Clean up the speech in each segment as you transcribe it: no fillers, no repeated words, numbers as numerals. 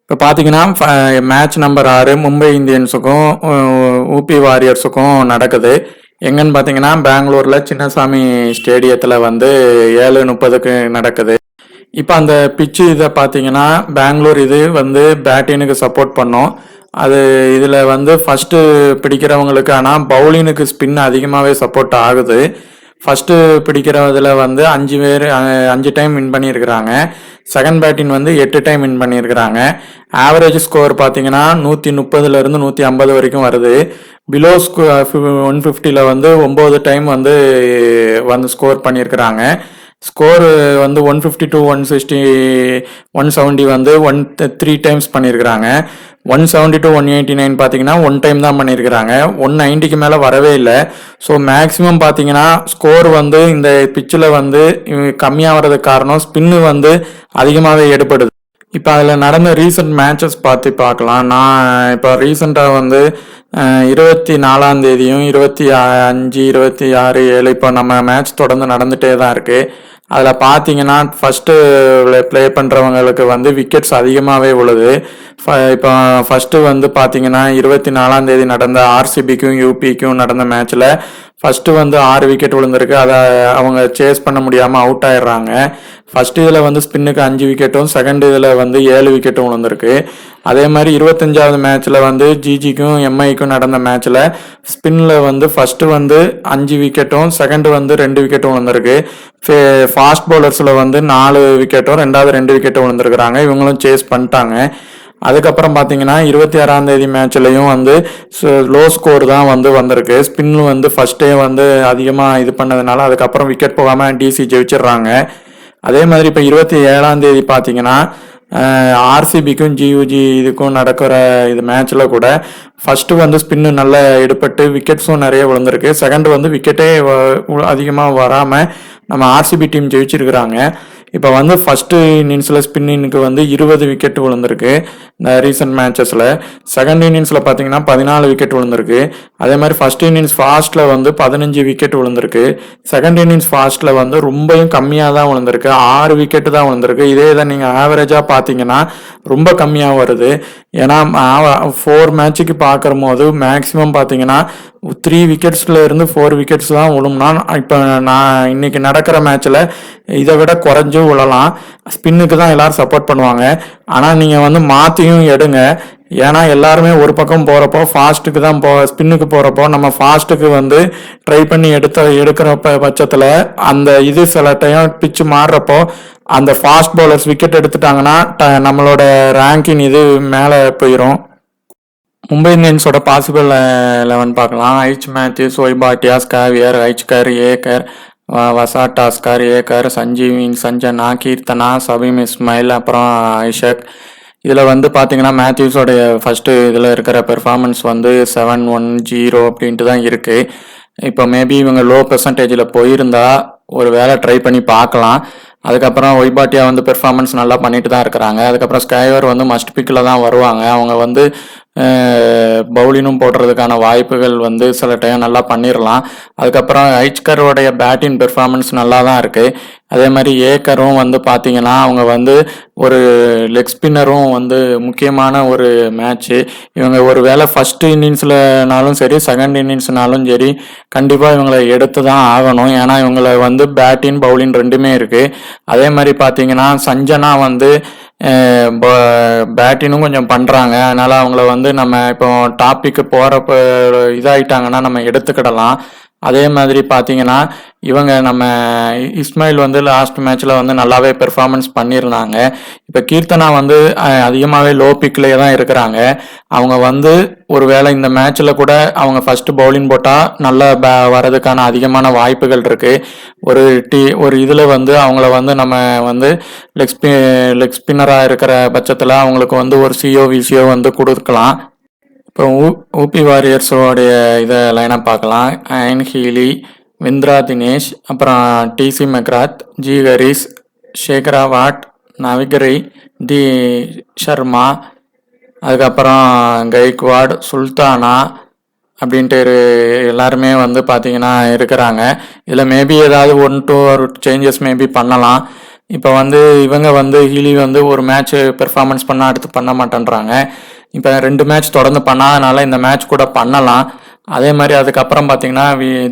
இப்போ பார்த்தீங்கன்னா match number 6 Mumbai இந்தியன்ஸுக்கும் UP வாரியர்ஸுக்கும் நடக்குது. எங்கன்னு பார்த்தீங்கன்னா பெங்களூரில் சின்னசாமி ஸ்டேடியத்தில் வந்து 7:30க்கு நடக்குது. இப்போ அந்த பிச்சு இதை பார்த்தீங்கன்னா பெங்களூர் இது வந்து பேட்டினுக்கு சப்போர்ட் பண்ணோம். அது இதில் வந்து ஃபஸ்ட்டு பிடிக்கிறவங்களுக்கு ஆனால் பவுலினுக்கு ஸ்பின் அதிகமாகவே சப்போர்ட் ஆகுது. ஃபஸ்ட்டு பிடிக்கிறதுல வந்து 5 பேர் 5 டைம் வின் பண்ணியிருக்கிறாங்க. செகண்ட் பேட்டிங் வந்து 8 டைம் வின் பண்ணியிருக்கிறாங்க. ஆவரேஜ் ஸ்கோர் பார்த்தீங்கன்னா 130லேருந்து 150 வரைக்கும் வருது. பிலோ 150ல் வந்து 9 டைம் வந்து ஸ்கோர் பண்ணியிருக்கிறாங்க. ஸ்கோர் வந்து 150 to 160 170 வந்து 3 டைம்ஸ் பண்ணியிருக்கிறாங்க. 170 to 189 பார்த்தீங்கன்னா 1 டைம் தான் பண்ணியிருக்கிறாங்க. 190க்கு மேலே வரவே இல்லை. ஸோ மேக்ஸிமம் பார்த்தீங்கன்னா ஸ்கோர் வந்து இந்த பிச்சில் வந்து கம்மியாக வர்றதுக்கு காரணம் ஸ்பின்னு வந்து அதிகமாகவே எடுப்படுது. இப்போ அதில் நடந்த ரீசெண்ட் மேட்சஸ் பார்க்கலாம். நான் இப்போ ரீசெண்டாக வந்து 24ஆம் தேதியும் 25, 26, 7 இப்போ நம்ம மேட்ச் தொடர்ந்து நடந்துகிட்டே தான் இருக்குது. அதில் பார்த்தீங்கன்னா ஃபஸ்ட்டு ப்ளே பண்ணுறவங்களுக்கு வந்து விக்கெட்ஸ் அதிகமாகவே விழுது. இப்போ ஃபஸ்ட்டு வந்து பார்த்தீங்கன்னா 24ஆம் தேதி நடந்த ஆர்சிபிக்கும் யூபிக்கும் நடந்த மேட்ச்சில் ஃபஸ்ட்டு வந்து 6 விக்கெட் விழுந்திருக்கு. அதை அவங்க சேஸ் பண்ண முடியாமல் அவுட் ஆயிடுறாங்க. ஃபஸ்ட் இதில் வந்து ஸ்பின்னுக்கு 5 விக்கெட்டும் செகண்ட் இதில் வந்து 7 விக்கெட்டும் விழுந்திருக்கு. அதே மாதிரி 25வது மேட்ச்சில் வந்து ஜிஜிக்கும் எம்ஐக்கும் நடந்த மேட்ச்சில் ஸ்பின்னில் வந்து ஃபஸ்ட்டு வந்து 5 விக்கெட்டும் செகண்ட் வந்து 2 விக்கெட்டும் விழுந்திருக்கு. ஃபாஸ்ட் பவுலர்ஸில் வந்து 4 விக்கெட்டும் 2 விக்கெட்டும் விழுந்திருக்கிறாங்க. இவங்களும் சேஸ் பண்ணிட்டாங்க. அதுக்கப்புறம் பார்த்தீங்கன்னா 26ஆம் தேதி மேட்ச்லையும் வந்து லோ ஸ்கோர் தான் வந்திருக்கு. ஸ்பின் வந்து ஃபஸ்ட்டே வந்து அதிகமாக இது பண்ணதுனால அதுக்கப்புறம் விக்கெட் போகாமல் டிசி ஜெயிச்சிடுறாங்க. அதே மாதிரி இப்போ 27ஆம் தேதி பார்த்தீங்கன்னா ஆர்சிபிக்கும் ஜியூஜி இதுக்கும் நடக்கிற இது மேட்ச்சில் கூட ஃபஸ்ட்டு வந்து ஸ்பின்னு நல்லா எடுப்பட்டு விக்கெட்ஸும் நிறைய விழுந்திருக்கு. செகண்ட் வந்து விக்கெட்டே அதிகமாக வராமல் நம்ம ஆர்சிபி டீம் ஜெயிச்சிருக்கிறாங்க. இப்போ வந்து ஃபஸ்ட்டு இன்னிங்ஸில் ஸ்பின்னிங்க்கு வந்து 20 விக்கெட் விழுந்திருக்கு இந்த ரீசெண்ட் மேட்சஸில். செகண்ட் இன்னிங்ஸில் பார்த்தீங்கன்னா 14 விக்கெட் விழுந்திருக்கு. அதே மாதிரி ஃபஸ்ட் இன்னிங்ஸ் ஃபாஸ்ட்டில் வந்து 15 விக்கெட் விழுந்திருக்கு. செகண்ட் இன்னிங்ஸ் ஃபாஸ்ட்டில் வந்து ரொம்பவும் கம்மியாக தான் விழுந்திருக்கு. 6 விக்கெட்டு தான் விழுந்திருக்கு. இதே இதை நீங்கள் ஆவரேஜாக பார்த்தீங்கன்னா ரொம்ப கம்மியாக வருது. ஏன்னா 4 மேட்சுக்கு பார்க்குற போது மேக்ஸிமம் பார்த்தீங்கன்னா 3 விக்கெட்ஸில் இருந்து 4 விக்கெட்ஸ் தான் விழும்னா இப்போ நான் இன்னைக்கு நடக்கிற மேட்ச்சில் இதை விட குறைஞ்சும் விழலாம். ஸ்பின்னுக்கு தான் எல்லாரும் சப்போர்ட் பண்ணுவாங்க. ஆனால் நீங்கள் வந்து மாற்றியும் எடுங்க. ஏன்னா எல்லாருமே ஒரு பக்கம் போகிறப்போ ஃபாஸ்ட்டுக்கு தான் ஸ்பின்னுக்கு போகிறப்போ நம்ம ஃபாஸ்ட்டுக்கு வந்து ட்ரை பண்ணி எடுக்கிற பட்சத்தில் அந்த இது சில டைம் பிச்சு மாறுறப்போ அந்த ஃபாஸ்ட் பவுலர்ஸ் விக்கெட் எடுத்துட்டாங்கன்னா நம்மளோட ரேங்கிங் இது மேலே போயிடும். மும்பை இந்தியன்ஸோட பாசிபிள் 11 பார்க்கலாம். ஐச் மேத்யூஸ், ஒய்பாட்டியா, ஸ்காவியர், ஐச்கர், ஏக்கர், வசாட்டாஸ்கர், ஏக்கர், சஞ்சீவின், சஞ்சனா, கீர்த்தனா, சபீம் இஸ்மாயில், அப்புறம் ஐஷக். இதில் வந்து பார்த்தீங்கன்னா மேத்யூஸோடைய ஃபஸ்ட்டு இதில் இருக்கிற பெர்ஃபார்மன்ஸ் வந்து 7-1-0 அப்படின்ட்டு தான் இருக்குது. இப்போ மேபி இவங்க லோ பெர்சன்டேஜில் போயிருந்தா ஒரு வேளை ட்ரை பண்ணி பார்க்கலாம். அதுக்கப்புறம் ஒய்பாட்டியா வந்து பெர்ஃபார்மன்ஸ் நல்லா பண்ணிட்டு தான் இருக்கிறாங்க. அதுக்கப்புறம் ஸ்கைவர் வந்து மஸ்ட் பிக்கில் தான் வருவாங்க. அவங்க வந்து பவுலினும் போடுறதுக்கான வாய்ப்புகள் வந்து சில டைம் நல்லா பண்ணிடலாம். அதுக்கப்புறம் ஐச்கரோடைய பேட்டிங் பெர்ஃபார்மன்ஸ் நல்லா தான் இருக்குது. அதே மாதிரி ஏக்கரும் வந்து பார்த்தீங்கன்னா அவங்க வந்து ஒரு லெக் ஸ்பின்னரும் வந்து முக்கியமான ஒரு மேட்ச்சு. இவங்க ஒரு வேளை ஃபஸ்ட்டு இன்னிங்ஸ்லனாலும் சரி செகண்ட் இன்னிங்ஸ்னாலும் சரி கண்டிப்பாக இவங்களை எடுத்து தான் ஆகணும். ஏன்னா இவங்களை வந்து பேட்டிங் பவுலிங் ரெண்டுமே இருக்குது. அதே மாதிரி பார்த்தீங்கன்னா சஞ்சனா வந்து பேட்டினும் கொஞ்சம் பண்ணுறாங்க. அதனால் அவங்கள வந்து நம்ம இப்போ டாப்பிக்கு போகிறப்ப இதாகிட்டாங்கன்னா நம்ம எடுத்துக்கிடலாம். அதே மாதிரி பார்த்தீங்கன்னா இவங்க நம்ம இஸ்மாயில் வந்து லாஸ்ட் மேட்ச்சில் வந்து நல்லாவே பெர்ஃபார்மன்ஸ் பண்ணியிருந்தாங்க. இப்போ கீர்த்தனா வந்து அதிகமாகவே லோ பிக்லேயே தான் இருக்கிறாங்க. அவங்க வந்து ஒரு வேளை இந்த மேட்ச்சில் கூட அவங்க ஃபஸ்ட்டு பவுலிங் போட்டால் நல்லா வரதுக்கான அதிகமான வாய்ப்புகள் இருக்குது. ஒரு இதில் வந்து அவங்கள வந்து நம்ம வந்து லெக் ஸ்பின்னராக இருக்கிற பட்சத்தில் அவங்களுக்கு வந்து ஒரு விசிஓ வந்து கொடுக்கலாம். இப்போ ஊபி வாரியர்ஸோடைய இதை லைனாக பார்க்கலாம். அயன் ஹீலி, விந்திரா தினேஷ், அப்புறம் டிசி மெக்ராத், ஜி ஹரிஸ், ஷேகராவாட், நவிகரி, தி ஷர்மா, அதுக்கப்புறம் கைக்வாட், சுல்தானா அப்படின்ட்டு எல்லாருமே வந்து பார்த்தீங்கன்னா இருக்கிறாங்க. இதில் மேபி ஏதாவது 1-2 சேஞ்சஸ் மேபி பண்ணலாம். இப்போ வந்து இவங்க வந்து ஹீலி வந்து ஒரு மேட்ச் பெர்ஃபார்மன்ஸ் பண்ணால் அடுத்து பண்ண மாட்டேன்றாங்க. இப்போ 2 மேட்ச் தொடர்ந்து பண்ணாதனால இந்த மேட்ச் கூட பண்ணலாம். அதே மாதிரி அதுக்கப்புறம் பார்த்தீங்கன்னா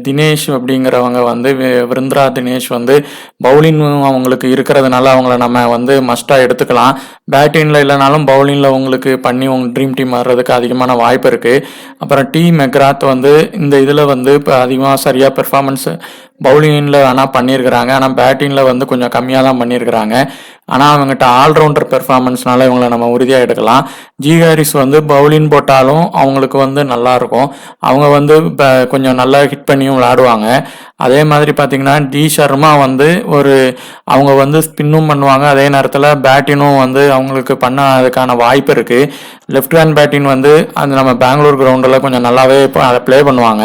தினேஷ் அப்படிங்கிறவங்க வந்து விருந்திரா தினேஷ் வந்து பவுலிங் அவங்களுக்கு இருக்கிறதுனால அவங்கள நம்ம வந்து மஸ்ட்டாக எடுத்துக்கலாம். பேட்டிங்கில் இல்லைனாலும் பவுலிங்கில் உங்களுக்கு பண்ணி உங்கள் ட்ரீம் டீம் வர்றதுக்கு அதிகமான வாய்ப்பு இருக்குது. அப்புறம் மெக்ராத் வந்து இந்த இதில் வந்து இப்போ அதிகமாக சரியாக பெர்ஃபார்மன்ஸ் பவுலிங்கில் வேணால் பண்ணியிருக்கிறாங்க. ஆனால் பேட்டிங்கில் வந்து கொஞ்சம் கம்மியாக தான் பண்ணியிருக்கிறாங்க. ஆனால் அவங்ககிட்ட ஆல்ரவுண்டர் பெர்ஃபார்மன்ஸ்னால இவங்களை நம்ம உறுதியாக எடுக்கலாம். ஹாரிஸ் வந்து பவுலிங் போட்டாலும் அவங்களுக்கு வந்து நல்லாயிருக்கும். அவங்க வந்து கொஞ்சம் நல்லா ஹிட் பண்ணியும் விளையாடுவாங்க. அதே மாதிரி பார்த்தீங்கன்னா சர்மா வந்து அவங்க வந்து ஸ்பின்னும் பண்ணுவாங்க. அதே நேரத்தில் பேட்டினும் வந்து அவங்களுக்கு பண்ண அதுக்கான வாய்ப்பு இருக்குது. லெஃப்ட் ஹேண்ட் பேட்டிங் வந்து அது நம்ம பெங்களூர் கிரவுண்டில் கொஞ்சம் நல்லாவே அதை ப்ளே பண்ணுவாங்க.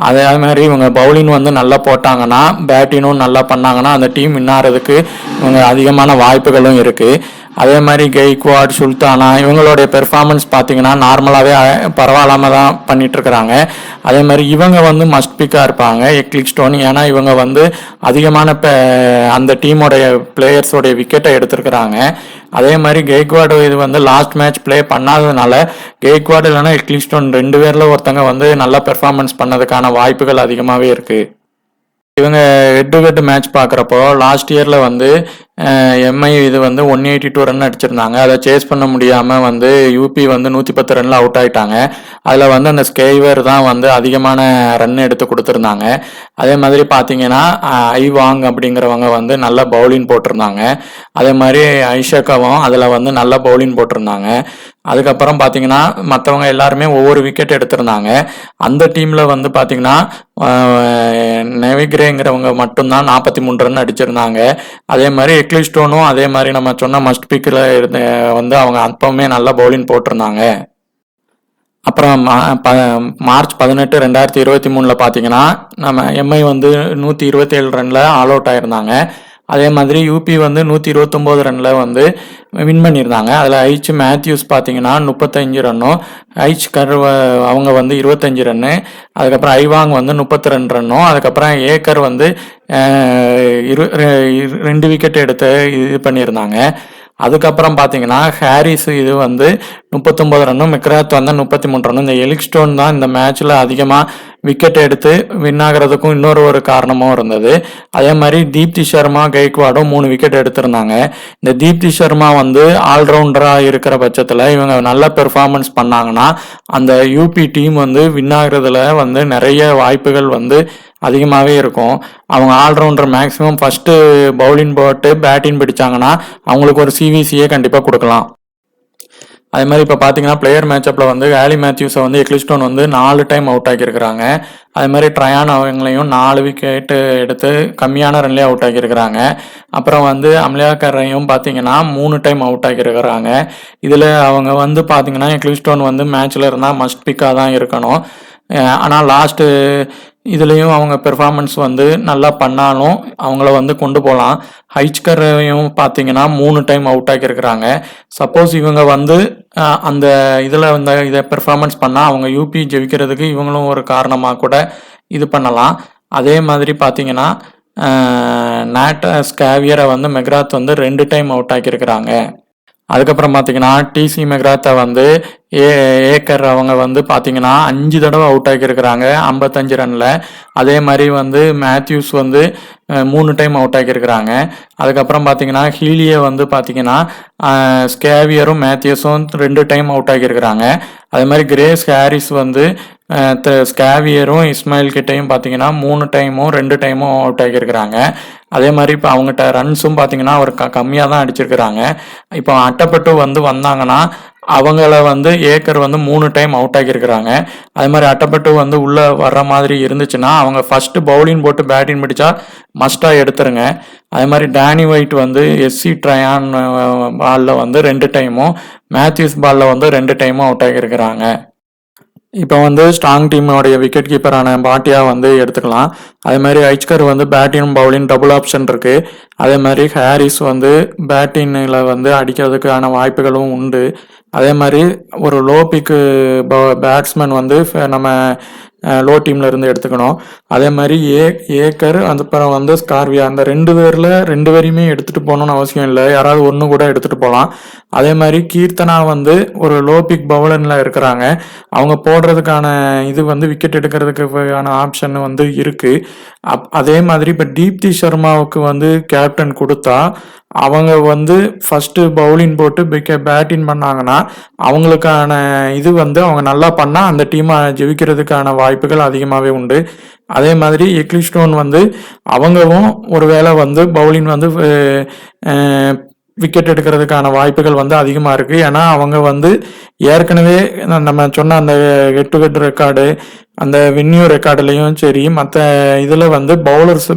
அதே மாதிரி இவங்க பவுலிங் வந்து நல்லா போட்டாங்கன்னா பேட்டினும் நல்லா பண்ணாங்கன்னா அந்த டீம் வின்னாகிறதுக்கு இவங்க அதிகமான வாய்ப்புகளும் இருக்குது. அதே மாதிரி கெய்க்வாட், சுல்தானா இவங்களுடைய பெர்ஃபார்மன்ஸ் பார்த்தீங்கன்னா நார்மலாகவே பரவாயில்லாமல் தான் பண்ணிட்டு இருக்கிறாங்க. அதே மாதிரி இவங்க வந்து மஸ்ட் பிக்காக இருப்பாங்க எக்லிஸ்டோன். ஏன்னா இவங்க வந்து அதிகமான அந்த டீமோடைய பிளேயர்ஸோடைய விக்கெட்டை எடுத்திருக்கிறாங்க. அதே மாதிரி கெய்க்வாட் இது வந்து லாஸ்ட் மேட்ச் ப்ளே பண்ணாததுனால கெய்க்வாட் இல்லைன்னா எக்லிஸ்டோன் 2 பேரில் ஒருத்தங்க வந்து நல்லா பெர்ஃபார்மன்ஸ் பண்ணதுக்கான வாய்ப்புகள் அதிகமாகவே இருக்குது. இவங்க ஹெட் டு ஹெட் மேட்ச் பார்க்குறப்போ லாஸ்ட் இயரில் வந்து எம்ஐ இது வந்து 182 ரன் அடிச்சிருந்தாங்க. அதை சேஸ் பண்ண முடியாமல் வந்து யூபி வந்து 110 ரனில் அவுட் ஆகிட்டாங்க. அதில் வந்து அந்த ஸ்கெய்வர் தான் வந்து அதிகமான ரன் எடுத்து கொடுத்துருந்தாங்க. அதே மாதிரி பார்த்தீங்கன்னா ஐவாங் அப்படிங்கிறவங்க வந்து நல்ல பவுலிங் போட்டிருந்தாங்க. அதே மாதிரி ஐஷக்காவும் அதில் வந்து நல்ல பவுலிங் போட்டிருந்தாங்க. அதுக்கப்புறம் பார்த்தீங்கன்னா மற்றவங்க எல்லாருமே ஒவ்வொரு விக்கெட் எடுத்திருந்தாங்க. அந்த டீமில் வந்து பார்த்தீங்கன்னா நெவிக்ரேங்கிறவங்க மட்டும்தான் 43 ரன் அடிச்சிருந்தாங்க. அதே மாதிரி எக்லிஸ்டோனும் அதே மாதிரி நம்ம சொன்ன மஸ்ட் பிக்கில் வந்து அவங்க அப்பவுமே நல்லா பவுலிங் போட்டிருந்தாங்க. அப்புறம் மார்ச் 18, 2023 பார்த்தீங்கன்னா நம்ம எம்ஐ வந்து 127 ரனில் ஆல் அவுட் ஆயிருந்தாங்க. அதே மாதிரி யூபி வந்து 129 ரனில் வந்து வின் பண்ணியிருந்தாங்க. அதில் மேத்யூஸ் பார்த்தீங்கன்னா 35 ரன்னும், கர் அவங்க வந்து 25 ரன்னு, அதுக்கப்புறம் ஐவாங் வந்து 32 ரன்னும், அதுக்கப்புறம் ஏக்கர் வந்து 2 விக்கெட் எடுத்து இது பண்ணியிருந்தாங்க. அதுக்கப்புறம் பார்த்தீங்கன்னா ஹாரிஸ் இது வந்து 39 ரன்னும், மெக்ராத் வந்து 33 ரன்னும். இந்த எலிக்ஸ்டோன் தான் இந்த மேட்ச்சில் அதிகமாக விக்கெட் எடுத்து வின் ஆகிறதுக்கும் இன்னொரு காரணமும் இருந்தது. அதே மாதிரி தீப்தி சர்மா, கெய்க்வாடும் 3 விக்கெட் எடுத்திருந்தாங்க. இந்த தீப்தி சர்மா வந்து ஆல்ரவுண்டராக இருக்கிற பட்சத்தில் இவங்க நல்ல பெர்ஃபார்மன்ஸ் பண்ணாங்கன்னா அந்த யூபி டீம் வந்து வின் ஆகிறதுல வந்து நிறைய வாய்ப்புகள் வந்து அதிகமாகவே இருக்கும். அவங்க ஆல்ரவுண்டர் மேக்ஸிமம் ஃபஸ்ட்டு பவுலிங் போட்டு பேட்டிங் பிடிச்சாங்கன்னா அவங்களுக்கு ஒரு சிவிசியே கண்டிப்பாக கொடுக்கலாம். அதே மாதிரி இப்போ பார்த்தீங்கன்னா பிளேயர் மேட்சப்பில் வந்து ஆலி மேத்யூஸை வந்து எக்லிஸ்டோன் வந்து 4 டைம் அவுட் ஆக்கியிருக்கிறாங்க. அதே மாதிரி ட்ரையான் அவங்களையும் 4 விக்கெட்டு எடுத்து கம்மியான ரன்லேயே அவுட் ஆக்கியிருக்கிறாங்க. அப்புறம் வந்து அம்லியாக்கரையும் பார்த்தீங்கன்னா 3 டைம் அவுட் ஆக்கியிருக்கிறாங்க. இதில் அவங்க வந்து பார்த்தீங்கன்னா எக்லிஸ்டோன் வந்து மேட்ச்சில் இருந்தால் மஸ்ட் பிக்காக தான் இருக்கணும். ஆனால் லாஸ்ட்டு இதுலேயும் அவங்க பெர்ஃபார்மன்ஸ் வந்து நல்லா பண்ணாலும் அவங்கள வந்து கொண்டு போகலாம். ஹைச்கரையும் பார்த்தீங்கன்னா 3 டைம் அவுட் ஆக்கியிருக்கிறாங்க. சப்போஸ் இவங்க வந்து அந்த இதில் வந்து இதை பெர்ஃபார்மன்ஸ் பண்ணால் அவங்க யூபி ஜெயிக்கிறதுக்கு இவங்களும் ஒரு காரணமாக கூட இது பண்ணலாம். அதே மாதிரி பார்த்தீங்கன்னா ஸ்கேவியரை வந்து மெக்ராத் வந்து 2 டைம் அவுட் ஆக்கியிருக்கிறாங்க. அதுக்கப்புறம் பார்த்தீங்கன்னா மெக்ராத்தை வந்து ஏக்கர் அவங்க வந்து பார்த்தீங்கன்னா 5 தடவை அவுட் ஆக்கியிருக்கிறாங்க 55 ரனில். அதே மாதிரி வந்து மேத்யூஸ் வந்து 3 டைம் அவுட் ஆக்கியிருக்கிறாங்க. அதுக்கப்புறம் பார்த்தீங்கன்னா ஹீலியை வந்து பார்த்தீங்கன்னா ஸ்கேவியரும் மேத்யூஸும் 2 டைம் அவுட் ஆக்கியிருக்கிறாங்க. அதே மாதிரி கிரேஸ் ஹாரிஸ் வந்து ஸ்கேவியரும் இஸ்மாயில் கிட்டையும் பார்த்தீங்கன்னா 3 டைமும் 2 டைமும் அவுட் ஆகியிருக்கிறாங்க. அதே மாதிரி இப்போ அவங்ககிட்ட ரன்ஸும் பார்த்தீங்கன்னா அவர் கம்மியாக தான் அடிச்சிருக்கிறாங்க. இப்போ அட்டப்பட்டு வந்து வந்தாங்கன்னா அவங்கள வந்து ஏக்கர் வந்து 3 டைம் அவுட் ஆகியிருக்கிறாங்க. அதே மாதிரி அட்டப்பட்டு வந்து உள்ளே வர்ற மாதிரி இருந்துச்சுன்னா அவங்க ஃபஸ்ட்டு பவுலிங் போட்டு பேட்டிங் பிடிச்சா மஸ்ட்டாக எடுத்துருங்க. அதே மாதிரி டேனி ஒயிட் வந்து ட்ரையான் பாலில் வந்து 2 டைமும், மேத்யூஸ் பாலில் வந்து 2 டைமும் அவுட் ஆகியிருக்கிறாங்க. இப்போ வந்து ஸ்ட்ராங் டீமோடைய விக்கெட் கீப்பரான பாட்டியா வந்து எடுத்துக்கலாம். அதே மாதிரி ஐச்கர் வந்து பேட்டிங் பவுலிங் டபுள் ஆப்ஷன் இருக்குது. அதே மாதிரி ஹாரிஸ் வந்து பேட்டிங்கில் வந்து அடிக்கிறதுக்கான வாய்ப்புகளும் உண்டு. அதே மாதிரி ஒரு லோ பிக்கு பேட்ஸ்மேன் வந்து நம்ம லோ டீமில் இருந்து எடுத்துக்கணும். அதே மாதிரி ஏக்கர் அப்புறம் வந்து ஸ்கார்வியா அந்த 2 பேரில் 2 பேரையுமே எடுத்துகிட்டு போகணும்னு அவசியம் இல்லை. யாராவது ஒன்று கூட எடுத்துகிட்டு போகலாம். அதே மாதிரி கீர்த்தனா வந்து ஒரு லோ பிக் பவுலரில் இருக்கிறாங்க. அவங்க போடுறதுக்கான இது வந்து விக்கெட் எடுக்கிறதுக்கான ஆப்ஷன் வந்து இருக்குது. அதே மாதிரி இப்போ தீப்தி சர்மாவுக்கு வந்து கேப்டன் கொடுத்தா அவங்க வந்து ஃபஸ்ட்டு பவுலிங் போட்டு பேட்டிங் பண்ணாங்கன்னா அவங்களுக்கான இது வந்து அவங்க நல்லா பண்ணால் அந்த டீமை ஜெயிக்கிறதுக்கான வாய்ப்புகள் அதிகமாகவே உண்டு. அதே மாதிரி எக்லிஸ்டோன் வந்து அவங்கவும் ஒரு வேளை வந்து பவுலிங் வந்து விக்கெட் எடுக்கிறதுக்கான வாய்ப்புகள் வந்து அதிகமாக இருக்குது. ஏன்னா அவங்க வந்து ஏற்கனவே நம்ம சொன்ன அந்த ஹெட் டு ஹெட் ரெக்கார்டு அந்த வென்யூ ரெக்கார்டுலையும் சரி மற்ற இதில் வந்து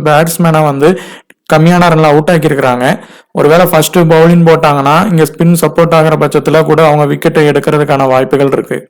பேட்ஸ்மேனை வந்து கம்மியான ரன்ல அவுட் ஆக்கியிருக்கிறாங்க. ஒருவேளை ஃபர்ஸ்ட் பவுலிங் போட்டாங்கன்னா இங்கே ஸ்பின் சப்போர்ட் ஆகிற பட்சத்தில் கூட அவங்க விக்கெட்டை எடுக்கிறதுக்கான வாய்ப்புகள் இருக்குது.